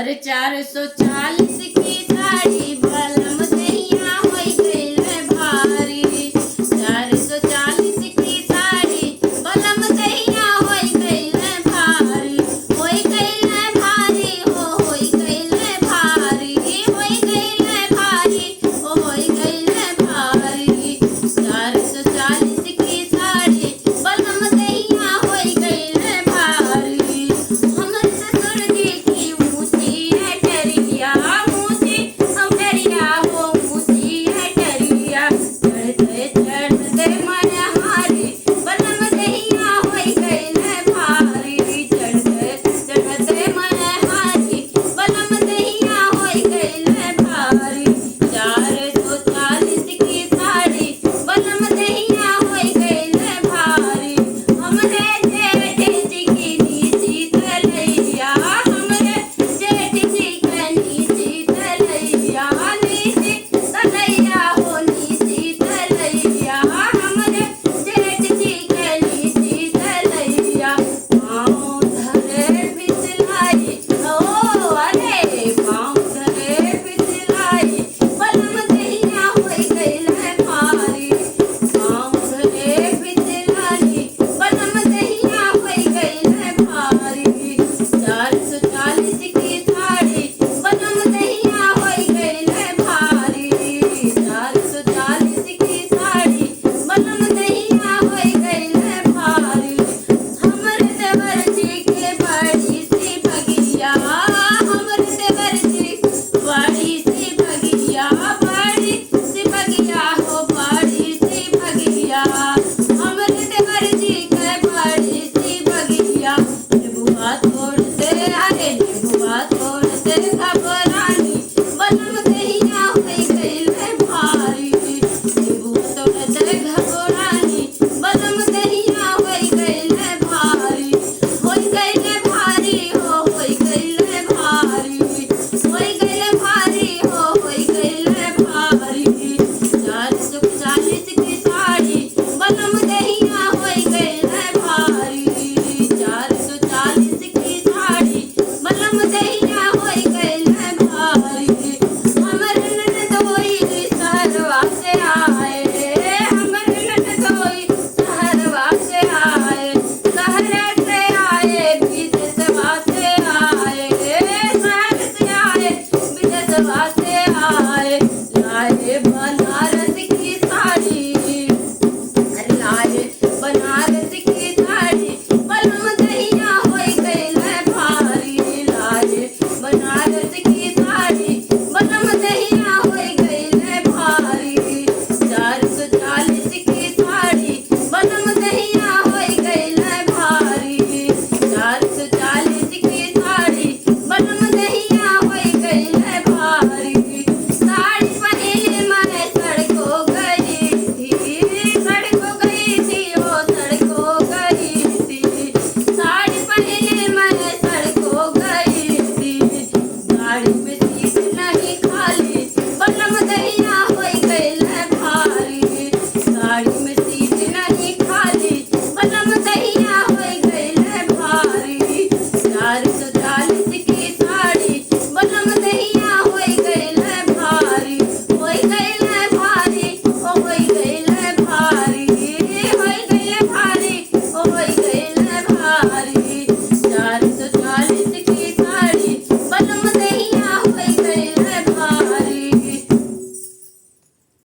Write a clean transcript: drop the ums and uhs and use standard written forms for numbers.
अरे 440 की साड़ी बलम दहिया होई गइले भारी। 440 की साड़ी बलम दहिया होई गइले भारी। होई गइले भारी हो होई गइले भारी। होई गइले भारी हो होई गइले भारी। 440 की साड़ी बलम दहिया होई गइले भारी। हमर ससुर जी की ऊँची है टरिया। ऊँची टरिया हो ऊँची है टरिया। चढ़ते चढ़ते मन हारी बलम दहिया होई गइले भारी। चढ़ते चढ़ते मन हारी बलम दहिया होई गइले भारी। 440 की साड़ी बलम दहिया होई गइले भारी। हमरे जेठ जी की नीची तलैया। हमरे जेठ जी के नीची तलैया। नीची तलैया हो नीची तलैया। हमरे जेठ जी के नीची तलैया। पाँव धरे फिसलाई ओ अरे पाँव धरे फिसलाई बलम दहिया होई गइले भारी। पाँव धरे फिसलाई बलम दहिया होई गइले भारी। 440 की साड़ी बलम दहिया होई गइले भारी। 440 की साड़ी बलम दहिया होई गइले भारी। हमर देवर जी के बड़ी सी भगिया। हमर देवर जी बड़ी सी भगिया। बड़ी सी भगिया हो बड़ी सी भगिया। हमर देवर जी के बड़ी सी भगिया। नेबुआ तोड़ दे अरे नेबुआ तोड़ दे